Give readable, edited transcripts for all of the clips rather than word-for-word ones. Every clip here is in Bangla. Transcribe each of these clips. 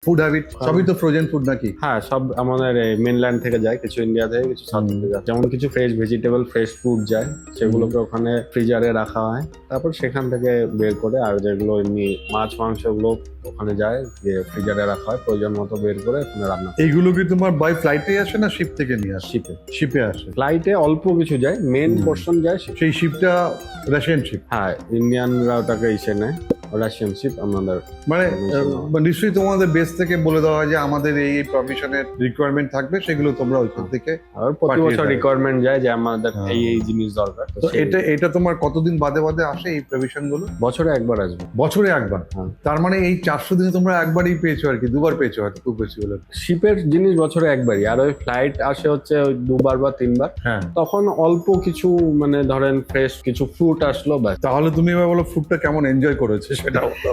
ফুড হ্যাবিট সবই তো ফ্রোজেন ফুড নাকি? হ্যাঁ, সব আমাদের মেনল্যান্ড থেকে যায়, কিছু ইন্ডিয়া থেকে, কিছু সাউথ থেকে যায়। যেমন কিছু ফ্রেশ ভেজিটেবল, ফ্রেশ ফুড যায়, সেগুলোকে ওখানে ফ্রিজারে রাখা হয়, তারপর সেখান থেকে বের করে। আর যেগুলো এমনি মাছ মাংস গুলো ওখানে যায়, গিয়ে ফ্রিজারে রাখা হয়, প্রয়োজন মতো বের করে ওখানে রান্না। এইগুলো কি তোমার বাই ফ্লাইটে আসে না শিপ থেকে নিয়ে আসে? শিপে। শিপে আসে। ফ্লাইটে অল্প কিছু যায়, মেন পোর্শন যায় ship এ। সেই শিপটা রাশিয়ান শিপ? হ্যাঁ, ইন্ডিয়ানরা ওটাকে ইসে নেয়, রাশিয়ান শিপ আমাদের। মানে permission নিশ্চয়ই তোমাদের বেস থেকে বলে দেওয়া হয় যে আমাদের এই পারমিশনের রিকোয়ারমেন্ট থাকবে, সেগুলো তোমরা ওইখান থেকে। আর প্রতি পাঠিয়ে বছর দেয়। রিকোয়ারমেন্ট যায় যে আমাদের হ্যাঁ। এই জিনিস দরকার। তো তো সেই এটা তোমার কতদিন বাদে বাদে আসে এই প্রভিশন গুলো? বছরে একবার আসবে। বছরে একবার? হ্যাঁ। তার মানে এই 400 দিনে তোমরা একবারই পেয়েছো আর কি, দুবার পেয়েছো হয়তো খুব বেশি হলে। শিপের জিনিস বছরে একবারই, আর ওই ফ্লাইট আসে হচ্ছে ওই 2বার বা 3বার। হ্যাঁ। তখন অল্প কিছু মানে ধরেন ফ্রেশ কিছু ফ্রুট আসলো ব্যাস। তাহলে তুমি এবার বলো ফুডটা কেমন এনজয় করেছে সেটা বলো।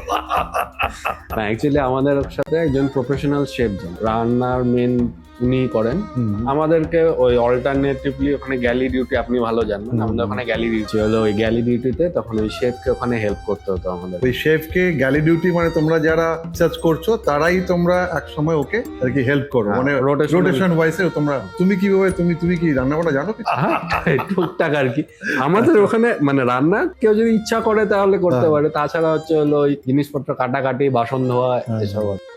অ্যাকচুয়ালি আমাদের সাথে একজন প্রফেশনাল শেফ যান, রান্নার মেন উনি করেন। আমাদেরকে ওই অল্টারনেটিভলি ওখানে গ্যালি ডিউটি, আপনি ভালো জানবেন, আমাদের ওখানে গ্যালি ডিউটি হলো, ওই গ্যালি ডিউটিতে তখন ওই শেফকে ওখানে হেল্প করতে হতো আমাদের। ওই শেফকে গ্যালি ডিউটি মানে তোমরা যারা সার্চ করছো তারাই তোমরা এক সময় ওকে আর কি হেল্প করো, হ্যাঁ, মানে rotational- রোটেশন ওয়াইসে তোমরা। তুমি কিভাবে তুমি কি রান্না বান্না জানো কিছু? টুকটাক আর কি। আমাদের ওখানে মানে রান্না কেউ যদি ইচ্ছা করে তাহলে করতে হ্যাঁ। পারে, তাছাড়া হচ্ছে হলো ওই জিনিসপত্র কাটাকাটি, বাসন ধোয়া, হ্যাঁ। এসব আর কি।